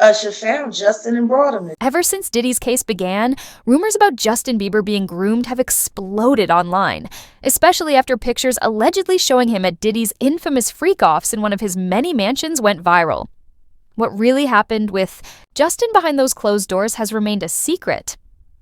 Usher found Justin and brought him. Ever since Diddy's case began, rumors about Justin Bieber being groomed have exploded online, especially after pictures allegedly showing him at Diddy's infamous freak-offs in one of his many mansions went viral. What really happened with Justin behind those closed doors has remained a secret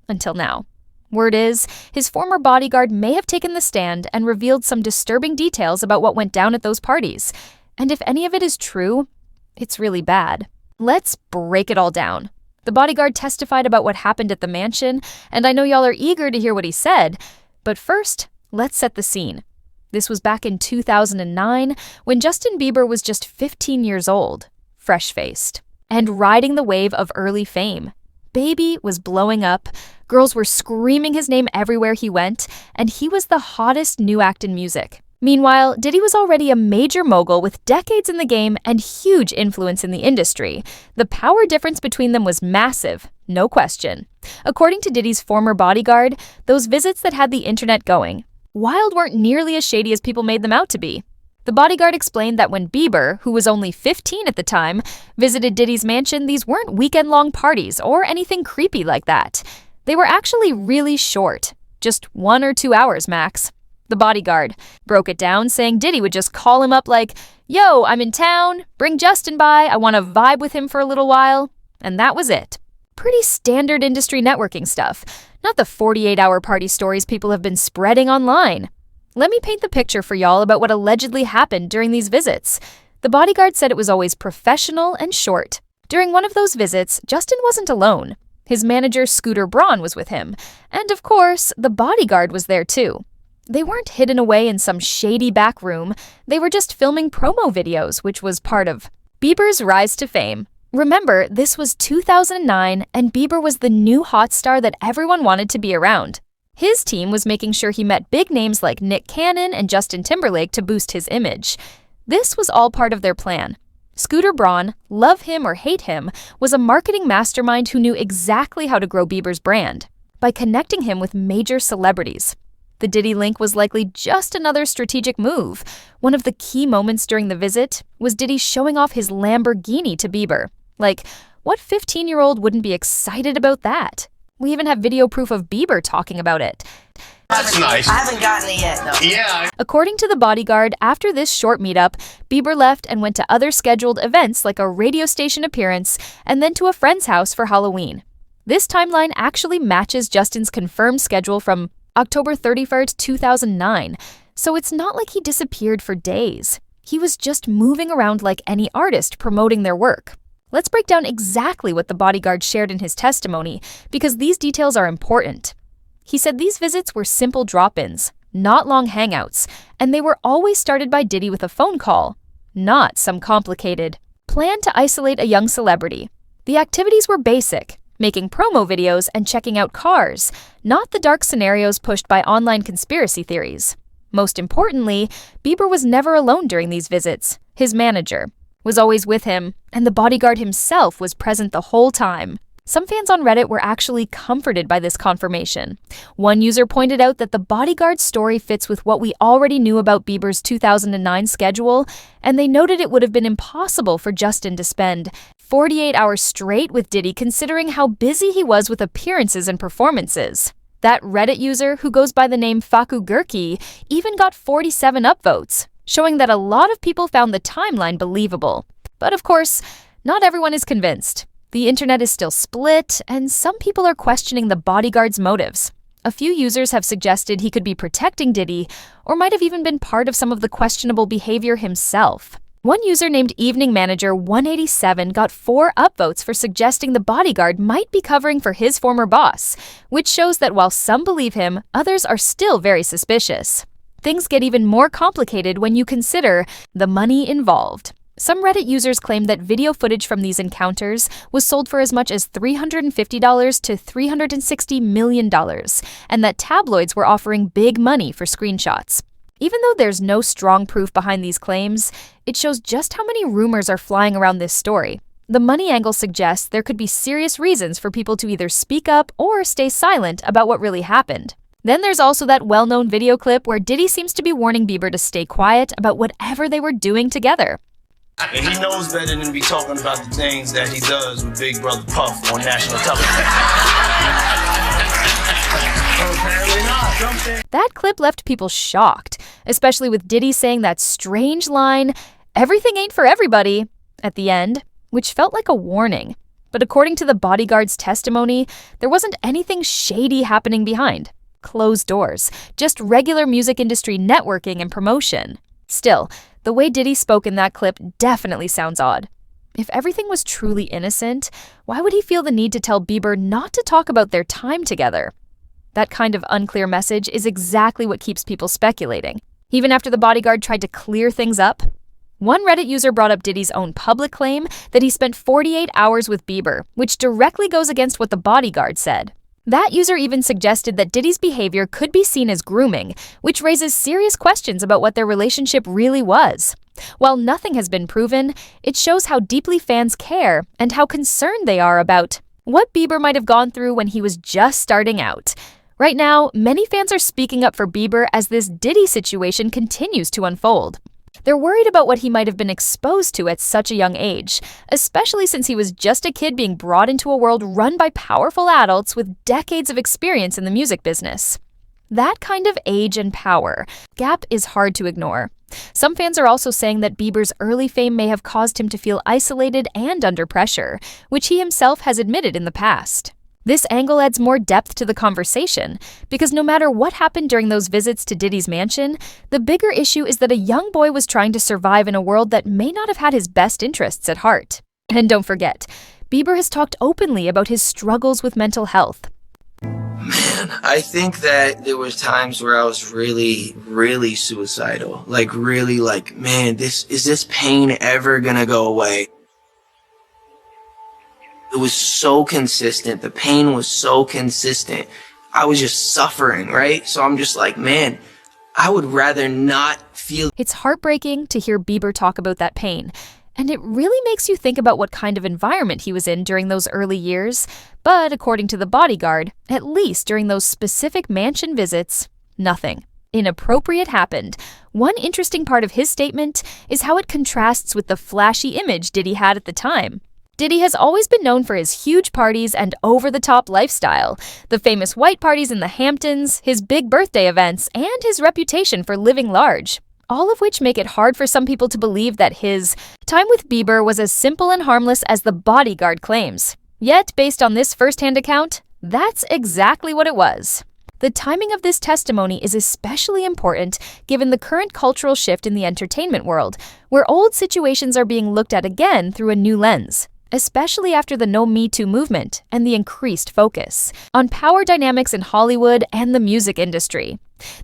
until now. Word is, his former bodyguard may have taken the stand and revealed some disturbing details about what went down at those parties. And if any of it is true, it's really bad. Let's break it all down. The bodyguard testified about what happened at the mansion, and I know y'all are eager to hear what he said. But first, let's set the scene. This was back in 2009, when Justin Bieber was just 15 years old, fresh-faced, and riding the wave of early fame. Baby was blowing up, girls were screaming his name everywhere he went, and he was the hottest new act in music. Meanwhile, Diddy was already a major mogul with decades in the game and huge influence in the industry. The power difference between them was massive, no question. According to Diddy's former bodyguard, those visits that had the internet going, wild weren't nearly as shady as people made them out to be. The bodyguard explained that when Bieber, who was only 15 at the time, visited Diddy's mansion, these weren't weekend-long parties or anything creepy like that. They were actually really short, just 1 or 2 hours max. The bodyguard broke it down, saying Diddy would just call him up like, "Yo, I'm in town, bring Justin by, I want to vibe with him for a little while." And that was it. Pretty standard industry networking stuff, not the 48-hour party stories people have been spreading online. Let me paint the picture for y'all about what allegedly happened during these visits. The bodyguard said it was always professional and short. During one of those visits, Justin wasn't alone. His manager, Scooter Braun, was with him. And of course, the bodyguard was there too. They weren't hidden away in some shady back room. They were just filming promo videos, which was part of Bieber's rise to fame. Remember, this was 2009, and Bieber was the new hot star that everyone wanted to be around. His team was making sure he met big names like Nick Cannon and Justin Timberlake to boost his image. This was all part of their plan. Scooter Braun, love him or hate him, was a marketing mastermind who knew exactly how to grow Bieber's brand by connecting him with major celebrities. The Diddy link was likely just another strategic move. One of the key moments during the visit was Diddy showing off his Lamborghini to Bieber. Like, what 15-year-old wouldn't be excited about that? We even have video proof of Bieber talking about it. That's nice. I haven't gotten it yet, though. Yeah. According to the bodyguard, after this short meetup, Bieber left and went to other scheduled events like a radio station appearance and then to a friend's house for Halloween. This timeline actually matches Justin's confirmed schedule from October 31st, 2009, so it's not like he disappeared for days. He was just moving around like any artist promoting their work. Let's break down exactly what the bodyguard shared in his testimony, because these details are important. He said these visits were simple drop-ins, not long hangouts, and they were always started by Diddy with a phone call, not some complicated plan to isolate a young celebrity. The activities were basic, making promo videos and checking out cars, not the dark scenarios pushed by online conspiracy theories. Most importantly, Bieber was never alone during these visits. His manager was always with him, and the bodyguard himself was present the whole time. Some fans on Reddit were actually comforted by this confirmation. One user pointed out that the bodyguard's story fits with what we already knew about Bieber's 2009 schedule, and they noted it would have been impossible for Justin to spend 48 hours straight with Diddy considering how busy he was with appearances and performances. That Reddit user, who goes by the name Faku Gurki, even got 47 upvotes, showing that a lot of people found the timeline believable. But of course, not everyone is convinced. The internet is still split, and some people are questioning the bodyguard's motives. A few users have suggested he could be protecting Diddy, or might have even been part of some of the questionable behavior himself. One user named Evening Manager 187 got 4 upvotes for suggesting the bodyguard might be covering for his former boss, which shows that while some believe him, others are still very suspicious. Things get even more complicated when you consider the money involved. Some Reddit users claim that video footage from these encounters was sold for as much as $350 to $360 million, and that tabloids were offering big money for screenshots. Even though there's no strong proof behind these claims, it shows just how many rumors are flying around this story. The money angle suggests there could be serious reasons for people to either speak up or stay silent about what really happened. Then there's also that well-known video clip where Diddy seems to be warning Bieber to stay quiet about whatever they were doing together. And he knows better than to be talking about the things that he does with Big Brother Puff on national television. Apparently not. That clip left people shocked, especially with Diddy saying that strange line, "Everything ain't for everybody," at the end, which felt like a warning. But according to the bodyguard's testimony, there wasn't anything shady happening behind closed doors, just regular music industry networking and promotion. Still, the way Diddy spoke in that clip definitely sounds odd. If everything was truly innocent, why would he feel the need to tell Bieber not to talk about their time together? That kind of unclear message is exactly what keeps people speculating. Even after the bodyguard tried to clear things up, one Reddit user brought up Diddy's own public claim that he spent 48 hours with Bieber, which directly goes against what the bodyguard said. That user even suggested that Diddy's behavior could be seen as grooming, which raises serious questions about what their relationship really was. While nothing has been proven, it shows how deeply fans care and how concerned they are about what Bieber might have gone through when he was just starting out. Right now, many fans are speaking up for Bieber as this Diddy situation continues to unfold. They're worried about what he might have been exposed to at such a young age, especially since he was just a kid being brought into a world run by powerful adults with decades of experience in the music business. That kind of age and power gap is hard to ignore. Some fans are also saying that Bieber's early fame may have caused him to feel isolated and under pressure, which he himself has admitted in the past. This angle adds more depth to the conversation, because no matter what happened during those visits to Diddy's mansion, the bigger issue is that a young boy was trying to survive in a world that may not have had his best interests at heart. And don't forget, Bieber has talked openly about his struggles with mental health. Man, I think that there was times where I was really, really suicidal. Man, is this pain ever gonna go away? It was so consistent. The pain was so consistent. I was just suffering, right? So I'm just like, man, I would rather not feel. It's heartbreaking to hear Bieber talk about that pain, and it really makes you think about what kind of environment he was in during those early years. But according to the bodyguard, at least during those specific mansion visits, nothing inappropriate happened. One interesting part of his statement is how it contrasts with the flashy image Diddy had at the time. Diddy has always been known for his huge parties and over-the-top lifestyle, the famous white parties in the Hamptons, his big birthday events, and his reputation for living large, all of which make it hard for some people to believe that his time with Bieber was as simple and harmless as the bodyguard claims. Yet, based on this first-hand account, that's exactly what it was. The timing of this testimony is especially important given the current cultural shift in the entertainment world, where old situations are being looked at again through a new lens, especially after the No Me Too movement and the increased focus on power dynamics in Hollywood and the music industry.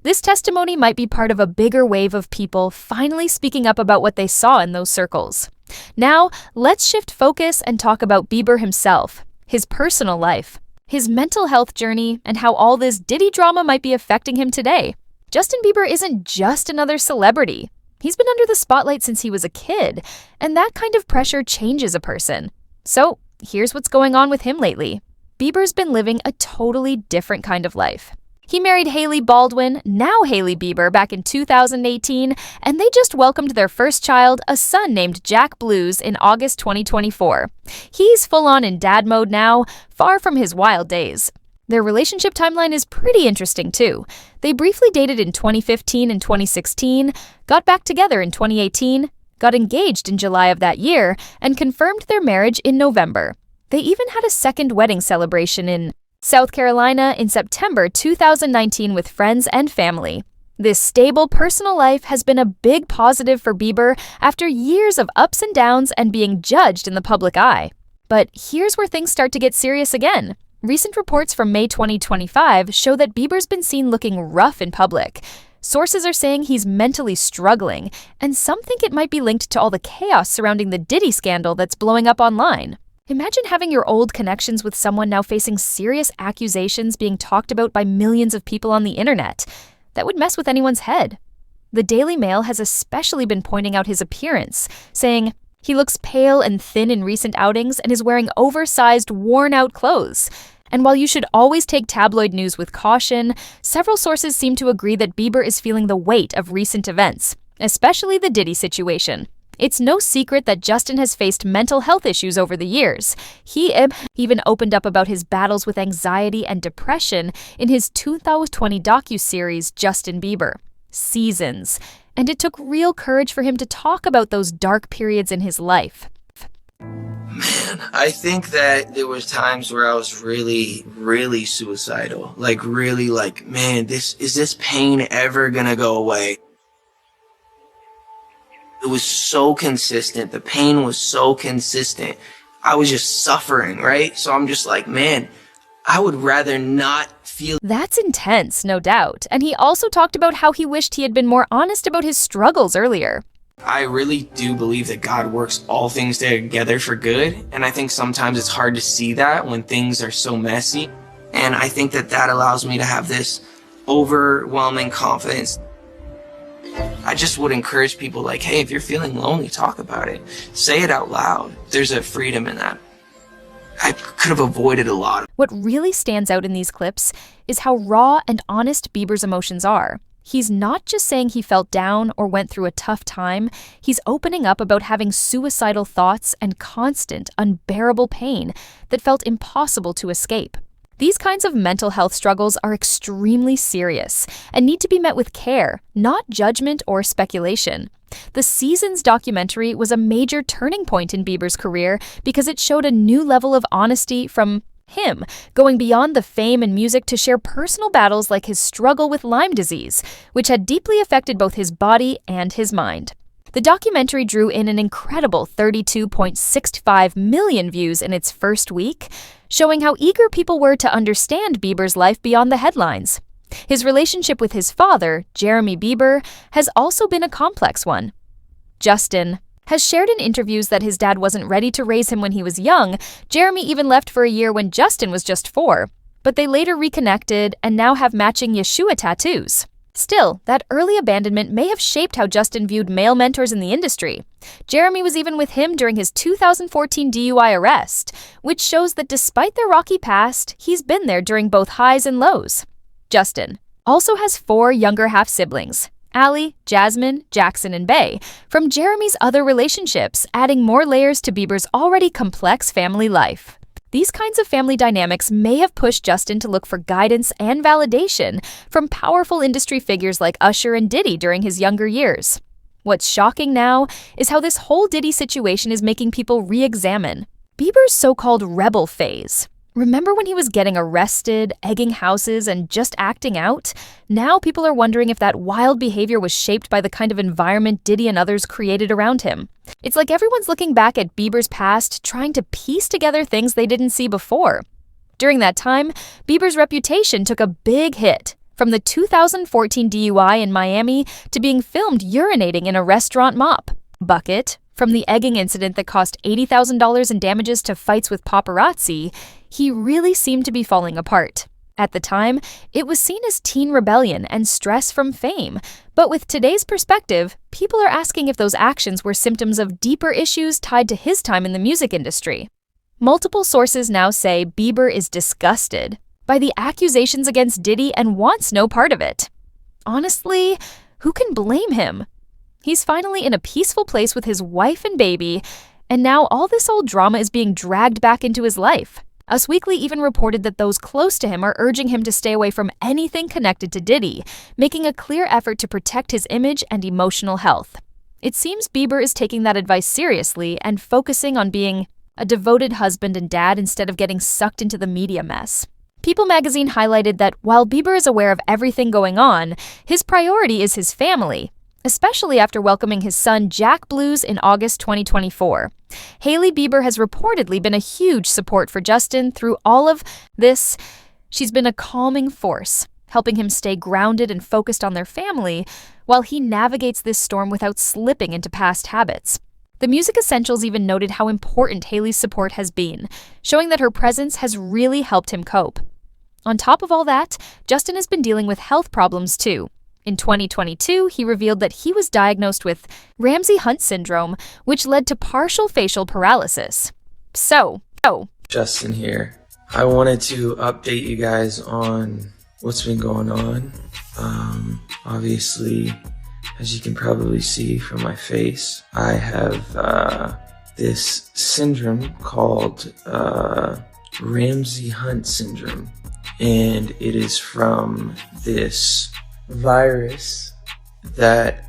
This testimony might be part of a bigger wave of people finally speaking up about what they saw in those circles. Now, let's shift focus and talk about Bieber himself, his personal life, his mental health journey, and how all this Diddy drama might be affecting him today. Justin Bieber isn't just another celebrity. He's been under the spotlight since he was a kid, and that kind of pressure changes a person. So, here's what's going on with him lately. Bieber's been living a totally different kind of life. He married Hailey Baldwin, now Hailey Bieber, back in 2018, and they just welcomed their first child, a son named Jack Blues, in August 2024. He's full-on in dad mode now, far from his wild days. Their relationship timeline is pretty interesting, too. They briefly dated in 2015 and 2016, got back together in 2018, got engaged in July of that year, and confirmed their marriage in November. They even had a second wedding celebration in South Carolina in September 2019 with friends and family. This stable personal life has been a big positive for Bieber after years of ups and downs and being judged in the public eye. But here's where things start to get serious again. Recent reports from May 2025 show that Bieber's been seen looking rough in public. Sources are saying he's mentally struggling, and some think it might be linked to all the chaos surrounding the Diddy scandal that's blowing up online. Imagine having your old connections with someone now facing serious accusations being talked about by millions of people on the internet. That would mess with anyone's head. The Daily Mail has especially been pointing out his appearance, saying he looks pale and thin in recent outings and is wearing oversized, worn-out clothes. And while you should always take tabloid news with caution, several sources seem to agree that Bieber is feeling the weight of recent events, especially the Diddy situation. It's no secret that Justin has faced mental health issues over the years. He even opened up about his battles with anxiety and depression in his 2020 docuseries Justin Bieber, Seasons, and it took real courage for him to talk about those dark periods in his life. Man, I think that there was times where I was really, really suicidal. Like, really like, man, is this pain ever gonna go away? It was so consistent. The pain was so consistent. I was just suffering, right? So I'm just like, man, I would rather not feel. That's intense, no doubt. And he also talked about how he wished he had been more honest about his struggles earlier. I really do believe that God works all things together for good. And I think sometimes it's hard to see that when things are so messy. And I think that allows me to have this overwhelming confidence. I just would encourage people like, hey, if you're feeling lonely, talk about it. Say it out loud. There's a freedom in that. I could have avoided a lot. What really stands out in these clips is how raw and honest Bieber's emotions are. He's not just saying he felt down or went through a tough time. He's opening up about having suicidal thoughts and constant, unbearable pain that felt impossible to escape. These kinds of mental health struggles are extremely serious and need to be met with care, not judgment or speculation. The Seasons documentary was a major turning point in Bieber's career because it showed a new level of honesty from him, going beyond the fame and music to share personal battles like his struggle with Lyme disease, which had deeply affected both his body and his mind. The documentary drew in an incredible 32.65 million views in its first week, showing how eager people were to understand Bieber's life beyond the headlines. His relationship with his father, Jeremy Bieber, has also been a complex one. Justin has shared in interviews that his dad wasn't ready to raise him when he was young. Jeremy even left for a year when Justin was just 4, but they later reconnected and now have matching Yeshua tattoos. Still, that early abandonment may have shaped how Justin viewed male mentors in the industry. Jeremy was even with him during his 2014 DUI arrest, which shows that despite their rocky past, he's been there during both highs and lows. Justin also has 4 younger half-siblings, Allie, Jasmine, Jackson, and Bay, from Jeremy's other relationships, adding more layers to Bieber's already complex family life. These kinds of family dynamics may have pushed Justin to look for guidance and validation from powerful industry figures like Usher and Diddy during his younger years. What's shocking now is how this whole Diddy situation is making people re-examine Bieber's so-called rebel phase. Remember when he was getting arrested, egging houses, and just acting out? Now people are wondering if that wild behavior was shaped by the kind of environment Diddy and others created around him. It's like everyone's looking back at Bieber's past, trying to piece together things they didn't see before. During that time, Bieber's reputation took a big hit, from the 2014 DUI in Miami to being filmed urinating in a restaurant mop bucket, from the egging incident that cost $80,000 in damages to fights with paparazzi. He really seemed to be falling apart. At the time, it was seen as teen rebellion and stress from fame. But with today's perspective, people are asking if those actions were symptoms of deeper issues tied to his time in the music industry. Multiple sources now say Bieber is disgusted by the accusations against Diddy and wants no part of it. Honestly, who can blame him? He's finally in a peaceful place with his wife and baby, and now all this old drama is being dragged back into his life. Us Weekly even reported that those close to him are urging him to stay away from anything connected to Diddy, making a clear effort to protect his image and emotional health. It seems Bieber is taking that advice seriously and focusing on being a devoted husband and dad instead of getting sucked into the media mess. People magazine highlighted that while Bieber is aware of everything going on, his priority is his family, especially after welcoming his son Jack Blues in August 2024. Hailey Bieber has reportedly been a huge support for Justin through all of this. She's been a calming force, helping him stay grounded and focused on their family while he navigates this storm without slipping into past habits. The Music Essentials even noted how important Hailey's support has been, showing that her presence has really helped him cope. On top of all that, Justin has been dealing with health problems too. In 2022, he revealed that he was diagnosed with Ramsay-Hunt syndrome, which led to partial facial paralysis. Justin here. I wanted to update you guys on what's been going on. Obviously, As you can probably see from my face, I have this syndrome called Ramsay Hunt syndrome, and it is from this virus that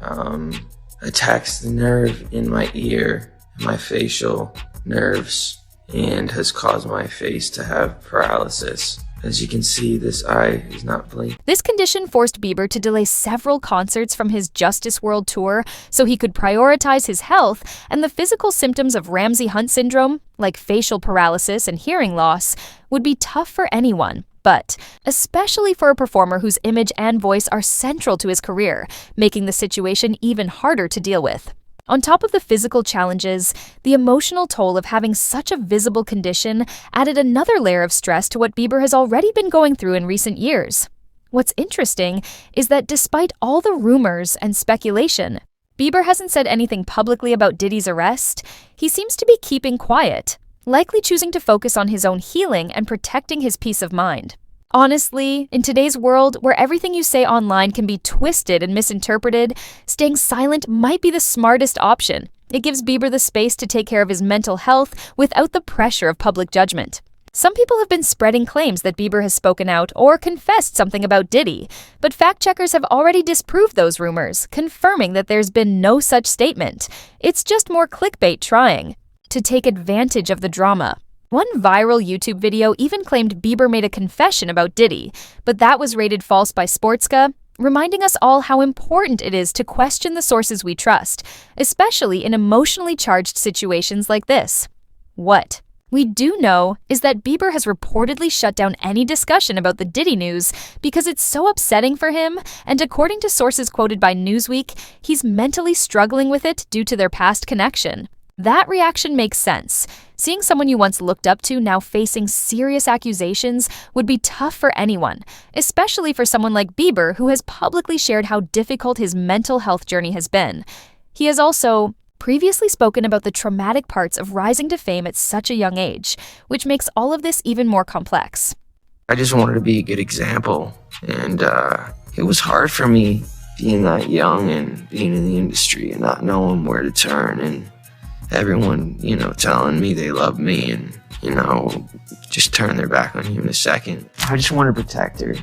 attacks the nerve in my ear, my facial nerves, and has caused my face to have paralysis. As you can see, this eye is not blinking. This condition forced Bieber to delay several concerts from his Justice World Tour so he could prioritize his health, and the physical symptoms of Ramsay Hunt syndrome, like facial paralysis and hearing loss, would be tough for anyone, but especially for a performer whose image and voice are central to his career, making the situation even harder to deal with. On top of the physical challenges, the emotional toll of having such a visible condition added another layer of stress to what Bieber has already been going through in recent years. What's interesting is that despite all the rumors and speculation, Bieber hasn't said anything publicly about Diddy's arrest. He seems to be keeping quiet, likely choosing to focus on his own healing and protecting his peace of mind. Honestly, in today's world, where everything you say online can be twisted and misinterpreted, staying silent might be the smartest option. It gives Bieber the space to take care of his mental health without the pressure of public judgment. Some people have been spreading claims that Bieber has spoken out or confessed something about Diddy, but fact-checkers have already disproved those rumors, confirming that there's been no such statement. It's just more clickbait trying to take advantage of the drama. One viral YouTube video even claimed Bieber made a confession about Diddy, but that was rated false by Sportska, reminding us all how important it is to question the sources we trust, especially in emotionally charged situations like this. What we do know is that Bieber has reportedly shut down any discussion about the Diddy news because it's so upsetting for him, and according to sources quoted by Newsweek, he's mentally struggling with it due to their past connection. That reaction makes sense. Seeing someone you once looked up to now facing serious accusations would be tough for anyone, especially for someone like Bieber, who has publicly shared how difficult his mental health journey has been. He has also previously spoken about the traumatic parts of rising to fame at such a young age, which makes all of this even more complex. I just wanted to be a good example, and it was hard for me being that young and being in the industry and not knowing where to turn, and everyone, telling me they love me and, just turn their back on you in a second. I just want to protect her,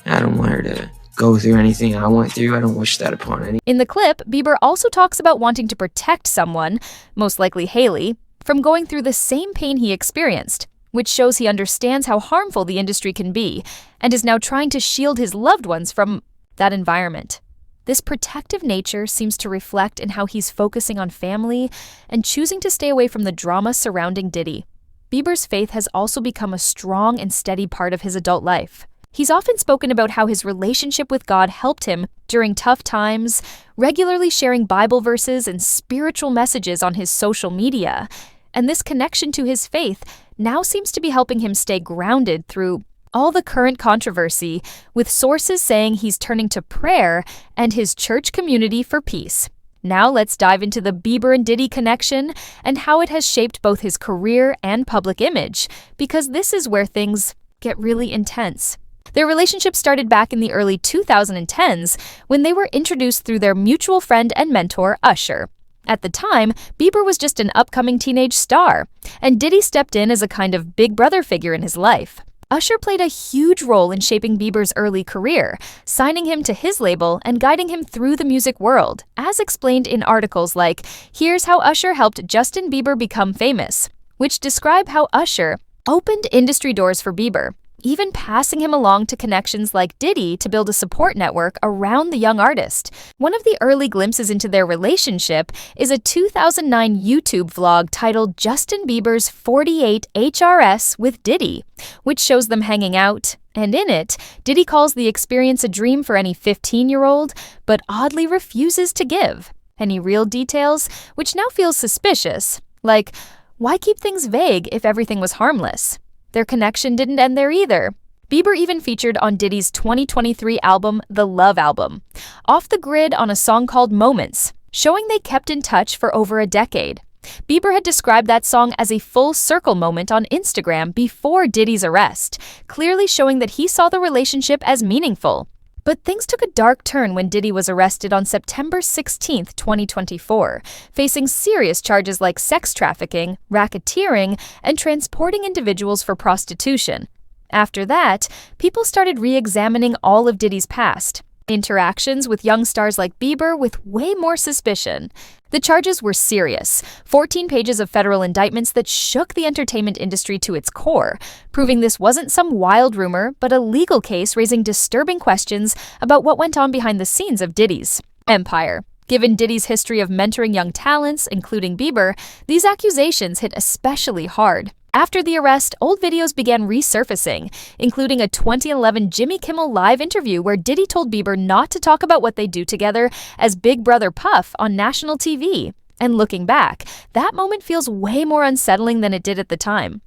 I don't want her to go through anything I went through. I don't wish that upon any. In the clip, Bieber also talks about wanting to protect someone, most likely Hailey, from going through the same pain he experienced, which shows he understands how harmful the industry can be and is now trying to shield his loved ones from that environment. This protective nature seems to reflect in how he's focusing on family and choosing to stay away from the drama surrounding Diddy. Bieber's faith has also become a strong and steady part of his adult life. He's often spoken about how his relationship with God helped him during tough times, regularly sharing Bible verses and spiritual messages on his social media. And this connection to his faith now seems to be helping him stay grounded through all the current controversy, with sources saying he's turning to prayer and his church community for peace. Now let's dive into the Bieber and Diddy connection and how it has shaped both his career and public image, because this is where things get really intense. Their relationship started back in the early 2010s when they were introduced through their mutual friend and mentor, Usher. At the time, Bieber was just an upcoming teenage star, and Diddy stepped in as a kind of big brother figure in his life. Usher played a huge role in shaping Bieber's early career, signing him to his label and guiding him through the music world, as explained in articles like "Here's How Usher Helped Justin Bieber Become Famous," which describe how Usher opened industry doors for Bieber, even passing him along to connections like Diddy to build a support network around the young artist. One of the early glimpses into their relationship is a 2009 YouTube vlog titled Justin Bieber's 48 HRS with Diddy, which shows them hanging out. And in it, Diddy calls the experience a dream for any 15-year-old, but oddly refuses to give any real details, which now feels suspicious. Like, why keep things vague if everything was harmless? Their connection didn't end there either. Bieber even featured on Diddy's 2023 album, The Love Album, off the grid on a song called Moments, showing they kept in touch for over a decade. Bieber had described that song as a full circle moment on Instagram before Diddy's arrest, clearly showing that he saw the relationship as meaningful. But things took a dark turn when Diddy was arrested on September 16, 2024, facing serious charges like sex trafficking, racketeering, and transporting individuals for prostitution. After that, people started re-examining all of Diddy's past, interactions with young stars like Bieber with way more suspicion. The charges were serious, 14 pages of federal indictments that shook the entertainment industry to its core, proving this wasn't some wild rumor, but a legal case raising disturbing questions about what went on behind the scenes of Diddy's empire. Given Diddy's history of mentoring young talents, including Bieber, these accusations hit especially hard. After the arrest, old videos began resurfacing, including a 2011 Jimmy Kimmel Live interview where Diddy told Bieber not to talk about what they do together as Big Brother Puff on national TV. And looking back, that moment feels way more unsettling than it did at the time.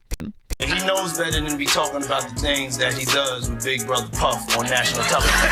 He knows better than to be talking about the things that he does with Big Brother Puff on national television.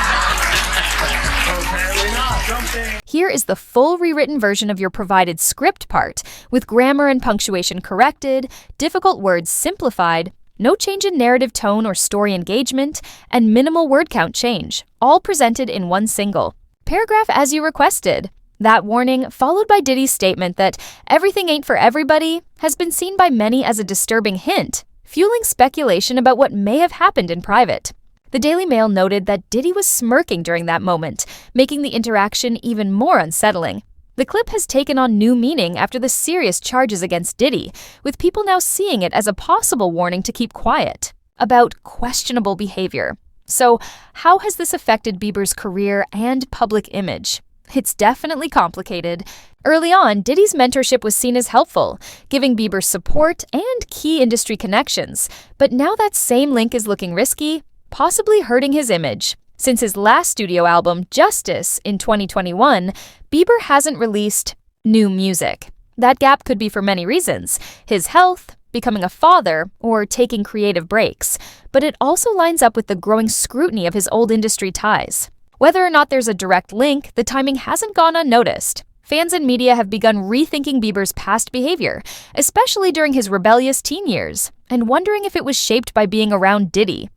Apparently not. Something. Here is the full rewritten version of your provided script part, with grammar and punctuation corrected, difficult words simplified, no change in narrative tone or story engagement, and minimal word count change, all presented in one single paragraph as you requested. That warning, followed by Diddy's statement that everything ain't for everybody, has been seen by many as a disturbing hint, fueling speculation about what may have happened in private. The Daily Mail noted that Diddy was smirking during that moment, making the interaction even more unsettling. The clip has taken on new meaning after the serious charges against Diddy, with people now seeing it as a possible warning to keep quiet about questionable behavior. So, how has this affected Bieber's career and public image? It's definitely complicated. Early on, Diddy's mentorship was seen as helpful, giving Bieber support and key industry connections. But now that same link is looking risky, possibly hurting his image. Since his last studio album, Justice, in 2021, Bieber hasn't released new music. That gap could be for many reasons: his health, becoming a father, or taking creative breaks. But it also lines up with the growing scrutiny of his old industry ties. Whether or not there's a direct link, the timing hasn't gone unnoticed. Fans and media have begun rethinking Bieber's past behavior, especially during his rebellious teen years, and wondering if it was shaped by being around Diddy.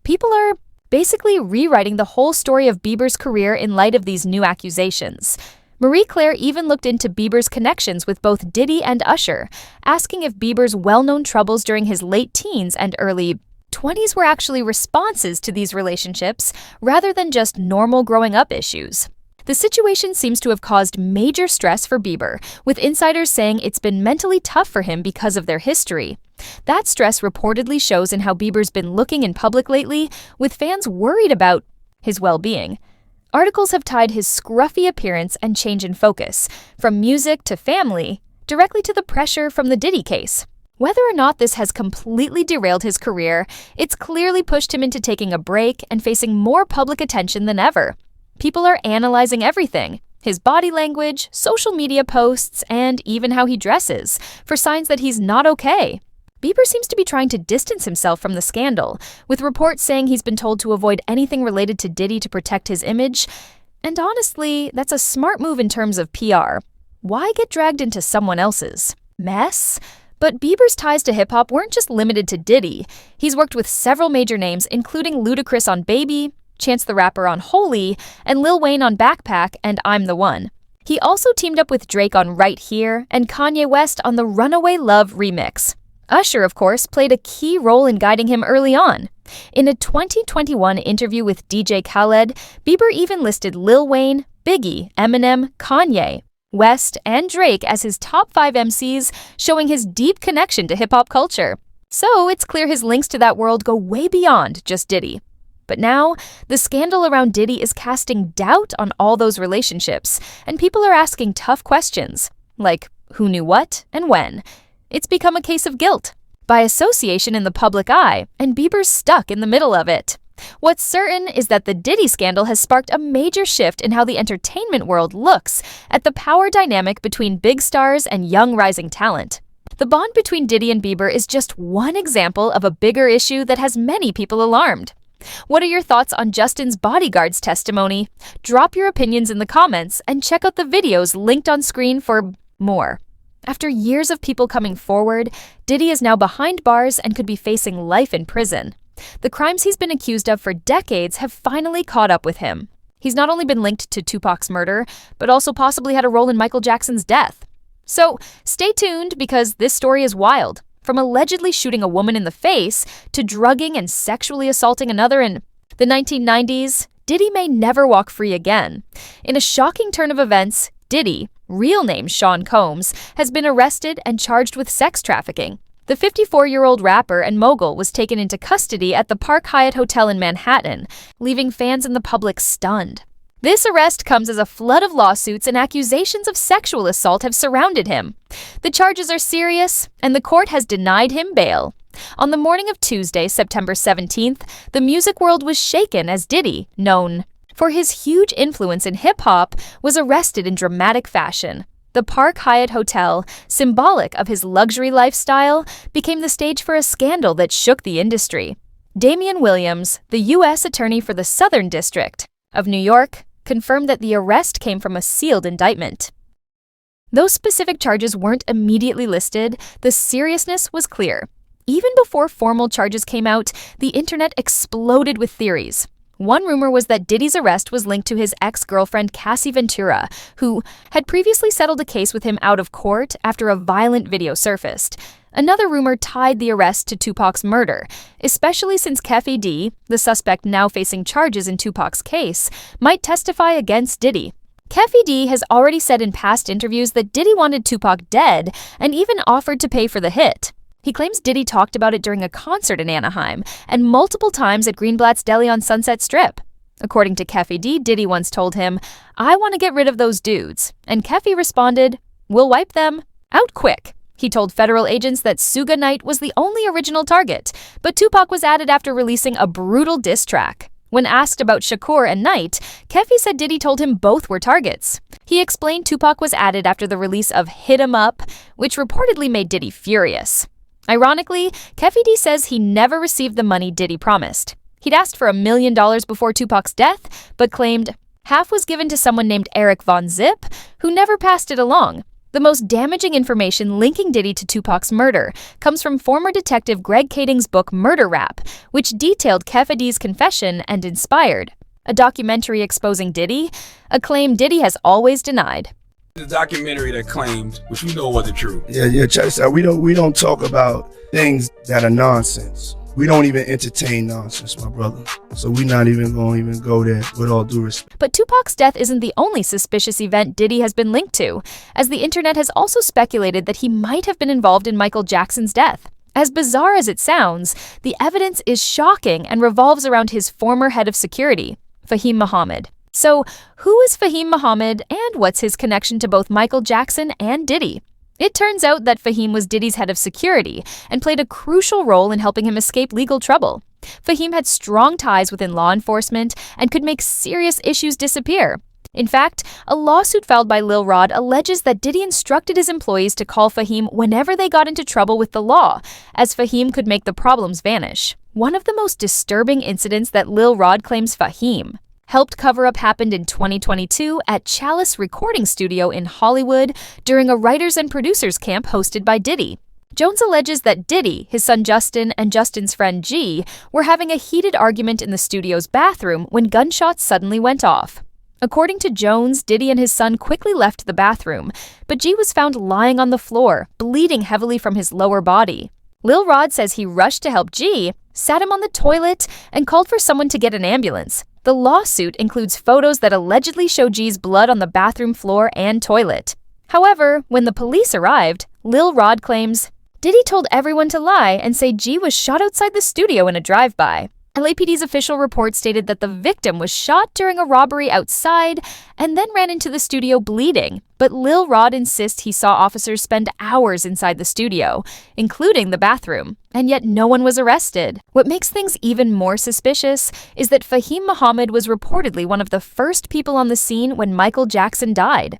People are basically rewriting the whole story of Bieber's career in light of these new accusations. Marie Claire even looked into Bieber's connections with both Diddy and Usher, asking if Bieber's well-known troubles during his late teens and early 20s were actually responses to these relationships rather than just normal growing up issues. The situation seems to have caused major stress for Bieber, with insiders saying it's been mentally tough for him because of their history. That stress reportedly shows in how Bieber's been looking in public lately, with fans worried about his well-being. Articles have tied his scruffy appearance and change in focus, from music to family, directly to the pressure from the Diddy case. Whether or not this has completely derailed his career, it's clearly pushed him into taking a break and facing more public attention than ever. People are analyzing everything: his body language, social media posts, and even how he dresses, for signs that he's not okay. Bieber seems to be trying to distance himself from the scandal, with reports saying he's been told to avoid anything related to Diddy to protect his image. And honestly, that's a smart move in terms of PR. Why get dragged into someone else's mess? But Bieber's ties to hip-hop weren't just limited to Diddy. He's worked with several major names, including Ludacris on Baby, Chance the Rapper on Holy, and Lil Wayne on Backpack and I'm the One. He also teamed up with Drake on Right Here and Kanye West on the Runaway Love remix. Usher, of course, played a key role in guiding him early on. In a 2021 interview with DJ Khaled, Bieber even listed Lil Wayne, Biggie, Eminem, Kanye, West, and Drake as his top 5 MCs, showing his deep connection to hip-hop culture. So it's clear his links to that world go way beyond just Diddy. But now, the scandal around Diddy is casting doubt on all those relationships, and people are asking tough questions, like who knew what and when. It's become a case of guilt by association in the public eye, and Bieber's stuck in the middle of it. What's certain is that the Diddy scandal has sparked a major shift in how the entertainment world looks at the power dynamic between big stars and young rising talent. The bond between Diddy and Bieber is just one example of a bigger issue that has many people alarmed. What are your thoughts on Justin's bodyguard's testimony? Drop your opinions in the comments and check out the videos linked on screen for more. After years of people coming forward, Diddy is now behind bars and could be facing life in prison. The crimes he's been accused of for decades have finally caught up with him. He's not only been linked to Tupac's murder, but also possibly had a role in Michael Jackson's death. So stay tuned, because this story is wild. From allegedly shooting a woman in the face to drugging and sexually assaulting another in the 1990s, Diddy may never walk free again. In a shocking turn of events, Diddy, real name Sean Combs, has been arrested and charged with sex trafficking. The 54-year-old rapper and mogul was taken into custody at the Park Hyatt Hotel in Manhattan, leaving fans and the public stunned. This arrest comes as a flood of lawsuits and accusations of sexual assault have surrounded him. The charges are serious, and the court has denied him bail. On the morning of Tuesday, September 17th, the music world was shaken as Diddy, known for his huge influence in hip-hop, was arrested in dramatic fashion. The Park Hyatt Hotel, symbolic of his luxury lifestyle, became the stage for a scandal that shook the industry. Damian Williams, the U.S. Attorney for the Southern District of New York, confirmed that the arrest came from a sealed indictment. Though specific charges weren't immediately listed, the seriousness was clear. Even before formal charges came out, the internet exploded with theories. One rumor was that Diddy's arrest was linked to his ex-girlfriend Cassie Ventura, who had previously settled a case with him out of court after a violent video surfaced. Another rumor tied the arrest to Tupac's murder, especially since Keffe D, the suspect now facing charges in Tupac's case, might testify against Diddy. Keffe D has already said in past interviews that Diddy wanted Tupac dead and even offered to pay for the hit. He claims Diddy talked about it during a concert in Anaheim and multiple times at Greenblatt's Deli on Sunset Strip. According to Keffe D, Diddy once told him, "I want to get rid of those dudes." And Keffe responded, "We'll wipe them out quick." He told federal agents that Suga Knight was the only original target, but Tupac was added after releasing a brutal diss track. When asked about Shakur and Knight, Keffe said Diddy told him both were targets. He explained Tupac was added after the release of Hit 'Em Up, which reportedly made Diddy furious. Ironically, Keffe D says he never received the money Diddy promised. He'd asked for $1 million before Tupac's death, but claimed half was given to someone named Eric Von Zip, who never passed it along. The most damaging information linking Diddy to Tupac's murder comes from former detective Greg Kading's book Murder Rap, which detailed Keffe D's confession and Inspired, a documentary exposing Diddy, a claim Diddy has always denied. The documentary that claimed, which we know wasn't true. Yeah, check this out. We don't talk about things that are nonsense. We don't even entertain nonsense, my brother. So we're not even going to go there, with all due respect. But Tupac's death isn't the only suspicious event Diddy has been linked to, as the internet has also speculated that he might have been involved in Michael Jackson's death. As bizarre as it sounds, the evidence is shocking and revolves around his former head of security, Fahim Muhammad. So, who is Fahim Muhammad, and what's his connection to both Michael Jackson and Diddy? It turns out that Fahim was Diddy's head of security and played a crucial role in helping him escape legal trouble. Fahim had strong ties within law enforcement and could make serious issues disappear. In fact, a lawsuit filed by Lil Rod alleges that Diddy instructed his employees to call Fahim whenever they got into trouble with the law, as Fahim could make the problems vanish. One of the most disturbing incidents that Lil Rod claims Fahim helped cover up happened in 2022 at Chalice Recording Studio in Hollywood during a writers and producers camp hosted by Diddy. Jones alleges that Diddy, his son Justin, and Justin's friend G were having a heated argument in the studio's bathroom when gunshots suddenly went off. According to Jones, Diddy and his son quickly left the bathroom, but G was found lying on the floor, bleeding heavily from his lower body. Lil Rod says he rushed to help G, sat him on the toilet, and called for someone to get an ambulance. The lawsuit includes photos that allegedly show G's blood on the bathroom floor and toilet. However, when the police arrived, Lil Rod claims Diddy told everyone to lie and say G was shot outside the studio in a drive-by. LAPD's official report stated that the victim was shot during a robbery outside and then ran into the studio bleeding, but Lil Rod insists he saw officers spend hours inside the studio, including the bathroom, and yet no one was arrested. What makes things even more suspicious is that Fahim Muhammad was reportedly one of the first people on the scene when Michael Jackson died.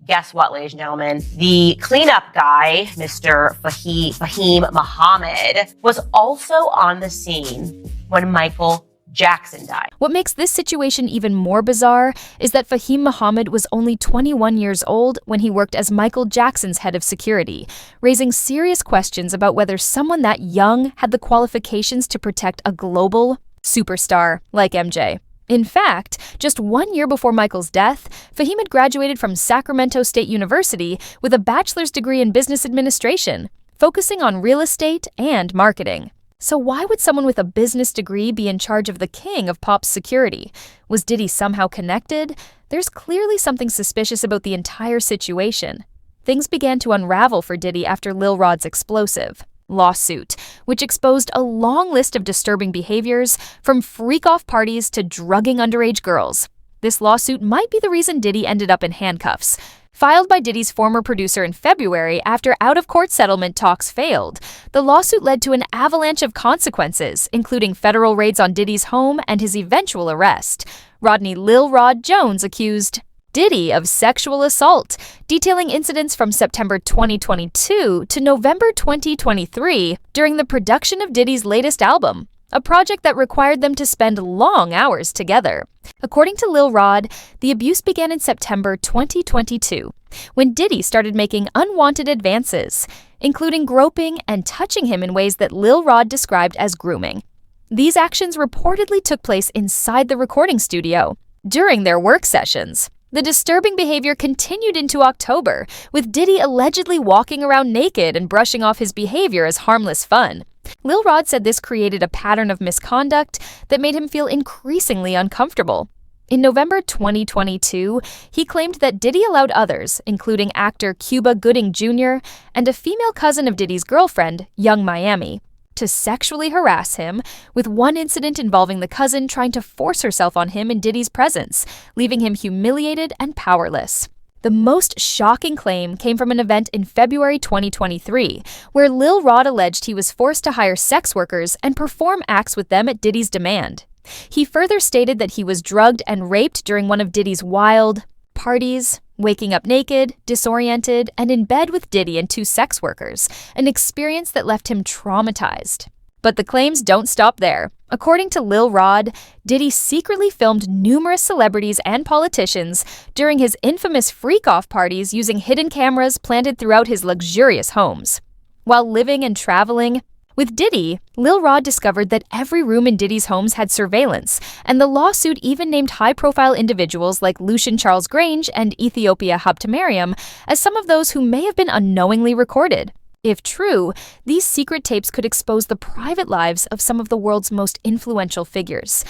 Guess what, ladies and gentlemen? The cleanup guy, Mr. Fahim Muhammad, was also on the scene when Michael Jackson died. What makes this situation even more bizarre is that Fahim Muhammad was only 21 years old when he worked as Michael Jackson's head of security, raising serious questions about whether someone that young had the qualifications to protect a global superstar like MJ. In fact, just 1 year before Michael's death, Fahim had graduated from Sacramento State University with a bachelor's degree in business administration, focusing on real estate and marketing. So why would someone with a business degree be in charge of the king of pop's security? Was Diddy somehow connected? There's clearly something suspicious about the entire situation. Things began to unravel for Diddy after Lil Rod's explosive lawsuit, which exposed a long list of disturbing behaviors, from freak-off parties to drugging underage girls. This lawsuit might be the reason Diddy ended up in handcuffs. Filed by Diddy's former producer in February after out-of-court settlement talks failed, the lawsuit led to an avalanche of consequences, including federal raids on Diddy's home and his eventual arrest. Rodney Lil Rod Jones accused Diddy of sexual assault, detailing incidents from September 2022 to November 2023 during the production of Diddy's latest album, a project that required them to spend long hours together. According to Lil Rod, the abuse began in September 2022, when Diddy started making unwanted advances, including groping and touching him in ways that Lil Rod described as grooming. These actions reportedly took place inside the recording studio during their work sessions. The disturbing behavior continued into October, with Diddy allegedly walking around naked and brushing off his behavior as harmless fun. Lil Rod said this created a pattern of misconduct that made him feel increasingly uncomfortable. In November 2022, he claimed that Diddy allowed others, including actor Cuba Gooding Jr. and a female cousin of Diddy's girlfriend, Young Miami, to sexually harass him, with one incident involving the cousin trying to force herself on him in Diddy's presence, leaving him humiliated and powerless. The most shocking claim came from an event in February 2023, where Lil Rod alleged he was forced to hire sex workers and perform acts with them at Diddy's demand. He further stated that he was drugged and raped during one of Diddy's wild parties, waking up naked, disoriented, and in bed with Diddy and two sex workers, an experience that left him traumatized. But the claims don't stop there. According to Lil Rod, Diddy secretly filmed numerous celebrities and politicians during his infamous freak-off parties using hidden cameras planted throughout his luxurious homes. While living and traveling with Diddy, Lil Rod discovered that every room in Diddy's homes had surveillance, and the lawsuit even named high-profile individuals like Lucian Charles Grange and Ethiopia Habtemariam as some of those who may have been unknowingly recorded. If true, these secret tapes could expose the private lives of some of the world's most influential figures.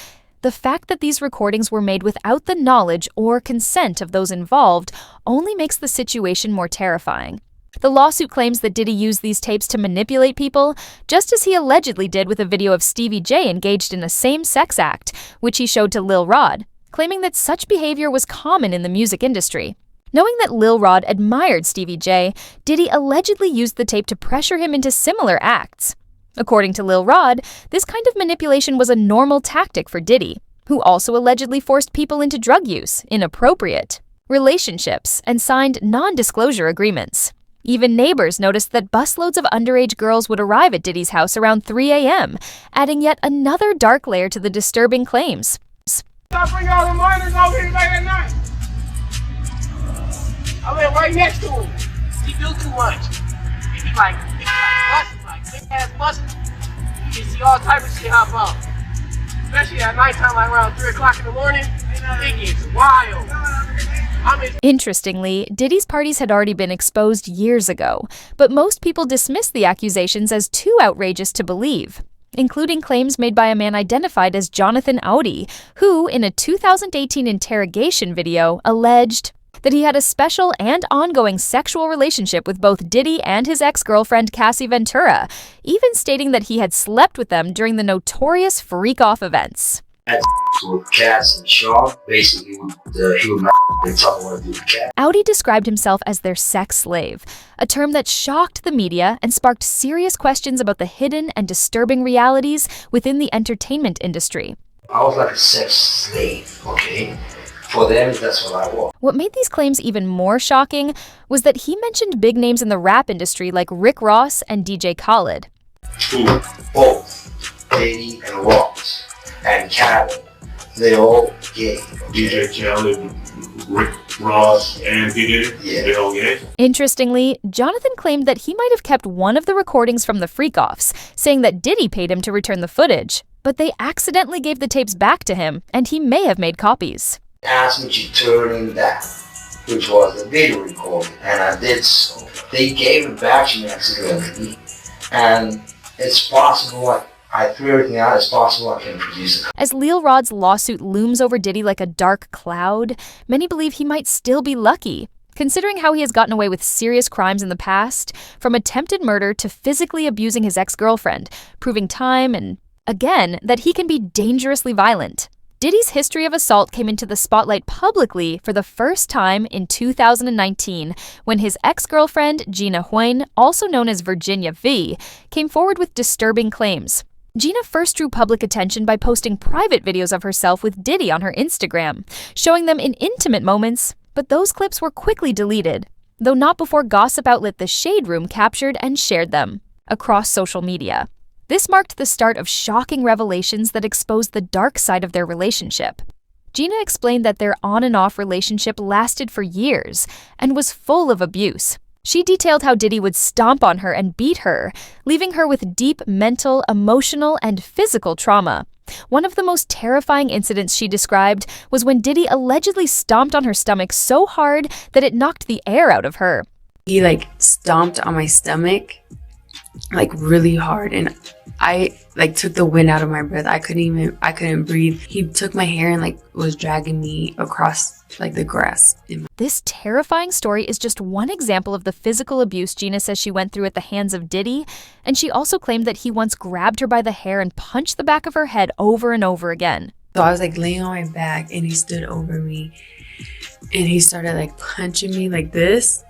The fact that these recordings were made without the knowledge or consent of those involved only makes the situation more terrifying. The lawsuit claims that Diddy used these tapes to manipulate people, just as he allegedly did with a video of Stevie J engaged in a same-sex act, which he showed to Lil Rod, claiming that such behavior was common in the music industry. Knowing that Lil Rod admired Stevie J, Diddy allegedly used the tape to pressure him into similar acts. According to Lil Rod, this kind of manipulation was a normal tactic for Diddy, who also allegedly forced people into drug use, inappropriate relationships, and signed non-disclosure agreements. Even neighbors noticed that busloads of underage girls would arrive at Diddy's house around 3 a.m., adding yet another dark layer to the disturbing claims. I bring all the minors over here late at night. I live right next to him. He do too much. He be like buses, like big-ass buses. You can see all type of shit hop out. Especially at nighttime, like around 3 o'clock in the morning. It gets wild. Interestingly, Diddy's parties had already been exposed years ago, but most people dismissed the accusations as too outrageous to believe, including claims made by a man identified as Jonathan Audi, who, in a 2018 interrogation video, alleged that he had a special and ongoing sexual relationship with both Diddy and his ex-girlfriend Cassie Ventura, even stating that he had slept with them during the notorious freak-off events. With Cass and Shaw, basically he would tell me what to do with Cass. Audi described himself as their sex slave, a term that shocked the media and sparked serious questions about the hidden and disturbing realities within the entertainment industry. I was like a sex slave, okay? For them, that's what I was. What made these claims even more shocking was that he mentioned big names in the rap industry like Rick Ross and DJ Khaled. Both Diddy and Ross. and Khaled. They all gay. DJ Khaled, Rick Ross, and Diddy, they all gay. Interestingly, Jonathan claimed that he might have kept one of the recordings from the freak-offs, saying that Diddy paid him to return the footage, but they accidentally gave the tapes back to him, and he may have made copies. Asked me to turn in that, which was a video recording, and I did so. They gave it back to me accidentally, and it's possible I threw everything out. It's possible I can produce it. As Lil Rod's lawsuit looms over Diddy like a dark cloud, many believe he might still be lucky, considering how he has gotten away with serious crimes in the past, from attempted murder to physically abusing his ex-girlfriend, proving time and, again, that he can be dangerously violent. Diddy's history of assault came into the spotlight publicly for the first time in 2019 when his ex-girlfriend, Gina Huyn, also known as Virginia V, came forward with disturbing claims. Gina first drew public attention by posting private videos of herself with Diddy on her Instagram, showing them in intimate moments, but those clips were quickly deleted, though not before gossip outlet The Shade Room captured and shared them across social media. This marked the start of shocking revelations that exposed the dark side of their relationship. Gina explained that their on and off relationship lasted for years and was full of abuse. She detailed how Diddy would stomp on her and beat her, leaving her with deep mental, emotional, and physical trauma. One of the most terrifying incidents she described was when Diddy allegedly stomped on her stomach so hard that it knocked the air out of her. He stomped on my stomach really hard, and I took the wind out of my breath. I couldn't breathe. He took my hair and was dragging me across the grass. This terrifying story is just one example of the physical abuse Gina says she went through at the hands of Diddy, and she also claimed that he once grabbed her by the hair and punched the back of her head over and over again. So I was laying on my back, and he stood over me, and he started punching me like this.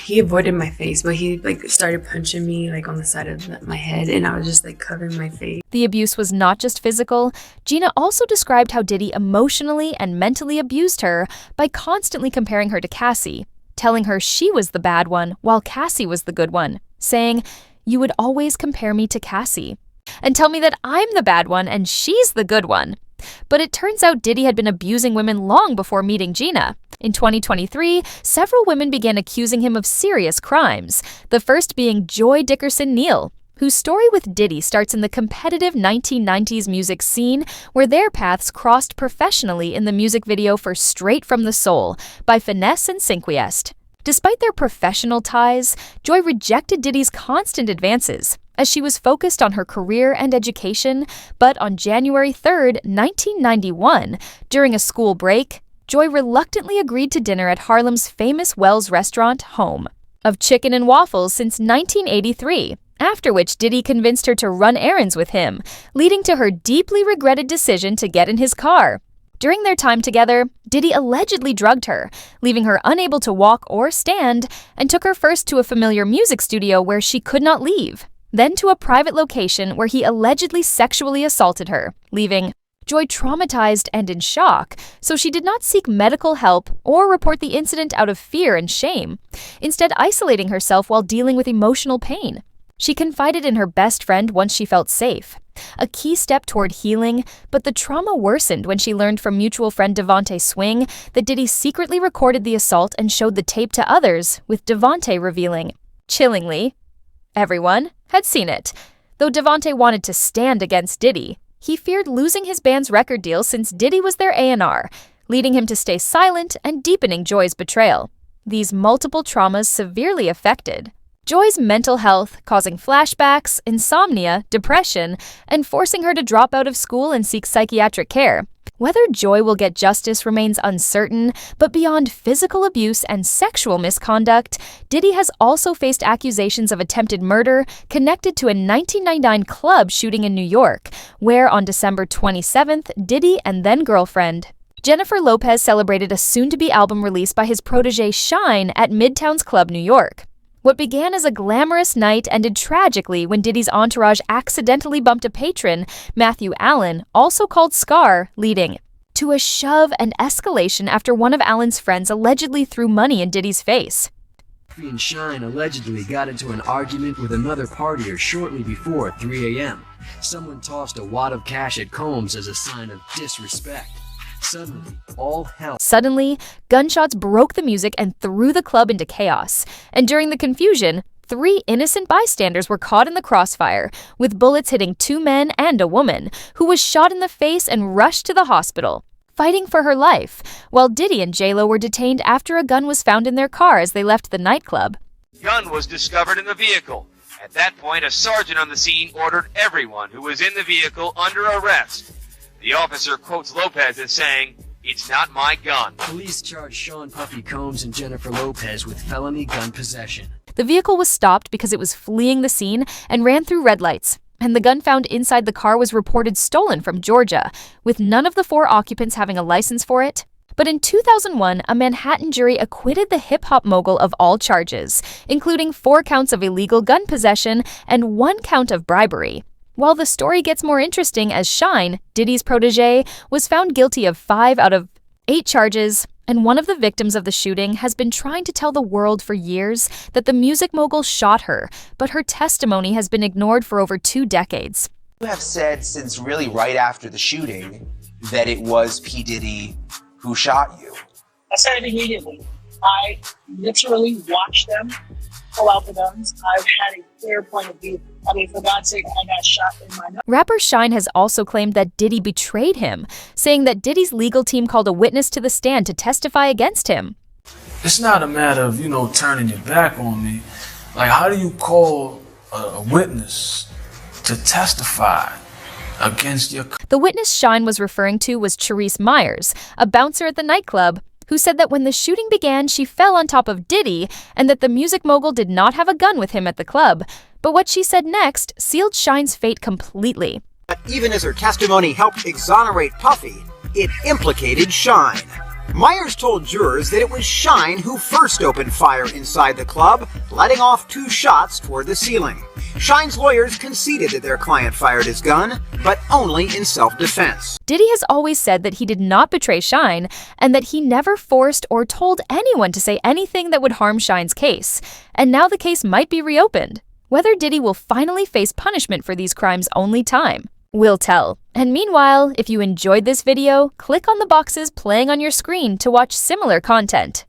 He avoided my face, but he started punching me on the side of my head, and I was just covering my face. The abuse was not just physical. Gina also described how Diddy emotionally and mentally abused her by constantly comparing her to Cassie, telling her she was the bad one while Cassie was the good one, saying, "You would always compare me to Cassie and tell me that I'm the bad one and she's the good one." But it turns out Diddy had been abusing women long before meeting Gina. In 2023, several women began accusing him of serious crimes, the first being Joy Dickerson-Neal, whose story with Diddy starts in the competitive 1990s music scene where their paths crossed professionally in the music video for Straight from the Soul by Finesse and Sinquiest. Despite their professional ties, Joy rejected Diddy's constant advances, as she was focused on her career and education, but on January 3rd, 1991, during a school break, Joy reluctantly agreed to dinner at Harlem's famous Wells restaurant, Home, of chicken and waffles since 1983, after which Diddy convinced her to run errands with him, leading to her deeply regretted decision to get in his car. During their time together, Diddy allegedly drugged her, leaving her unable to walk or stand, and took her first to a familiar music studio where she could not leave, then to a private location where he allegedly sexually assaulted her, leaving Joy traumatized and in shock, so she did not seek medical help or report the incident out of fear and shame, instead isolating herself while dealing with emotional pain. She confided in her best friend once she felt safe, a key step toward healing, but the trauma worsened when she learned from mutual friend Devontae Swing that Diddy secretly recorded the assault and showed the tape to others, with Devontae revealing, chillingly, everyone had seen it. Though Devontae wanted to stand against Diddy, he feared losing his band's record deal since Diddy was their A&R, leading him to stay silent and deepening Joy's betrayal. These multiple traumas severely affected Joy's mental health, causing flashbacks, insomnia, depression, and forcing her to drop out of school and seek psychiatric care. Whether Joy will get justice remains uncertain, but beyond physical abuse and sexual misconduct, Diddy has also faced accusations of attempted murder connected to a 1999 club shooting in New York, where on December 27th, Diddy and then-girlfriend Jennifer Lopez celebrated a soon-to-be album release by his protege Shine at Midtown's Club New York. What began as a glamorous night ended tragically when Diddy's entourage accidentally bumped a patron, Matthew Allen, also called Scar, leading to a shove and escalation after one of Allen's friends allegedly threw money in Diddy's face. Puffy and Shine allegedly got into an argument with another partier shortly before 3 a.m. Someone tossed a wad of cash at Combs as a sign of disrespect. Suddenly, gunshots broke the music and threw the club into chaos. And during the confusion, 3 innocent bystanders were caught in the crossfire, with bullets hitting 2 men and a woman, who was shot in the face and rushed to the hospital, fighting for her life, while Diddy and J-Lo were detained after a gun was found in their car as they left the nightclub. Gun was discovered in the vehicle. At that point, a sergeant on the scene ordered everyone who was in the vehicle under arrest. The officer quotes Lopez as saying, "It's not my gun." Police charged Sean Puffy Combs and Jennifer Lopez with felony gun possession. The vehicle was stopped because it was fleeing the scene and ran through red lights, and the gun found inside the car was reported stolen from Georgia, with none of the 4 occupants having a license for it. But in 2001, a Manhattan jury acquitted the hip-hop mogul of all charges, including 4 counts of illegal gun possession and 1 count of bribery. While the story gets more interesting as Shine, Diddy's protege, was found guilty of 5 out of 8 charges, and one of the victims of the shooting has been trying to tell the world for years that the music mogul shot her, but her testimony has been ignored for over 2 decades. You have said since really right after the shooting that it was P. Diddy who shot you. I said it immediately. I literally watched them pull out the guns. I've had a clear point of view. I mean, for God's sake, I got shot in my nose. Rapper Shine has also claimed that Diddy betrayed him, saying that Diddy's legal team called a witness to the stand to testify against him. It's not a matter of, turning your back on me. Like, how do you call a witness to testify against your... The witness Shine was referring to was Therese Myers, a bouncer at the nightclub, who said that when the shooting began, she fell on top of Diddy and that the music mogul did not have a gun with him at the club. But what she said next sealed Shine's fate completely. But even as her testimony helped exonerate Puffy, it implicated Shine. Myers told jurors that it was Shine who first opened fire inside the club, letting off 2 shots toward the ceiling. Shine's lawyers conceded that their client fired his gun, but only in self-defense. Diddy has always said that he did not betray Shine and that he never forced or told anyone to say anything that would harm Shine's case. And now the case might be reopened. Whether Diddy will finally face punishment for these crimes only time will tell. And meanwhile, if you enjoyed this video, click on the boxes playing on your screen to watch similar content.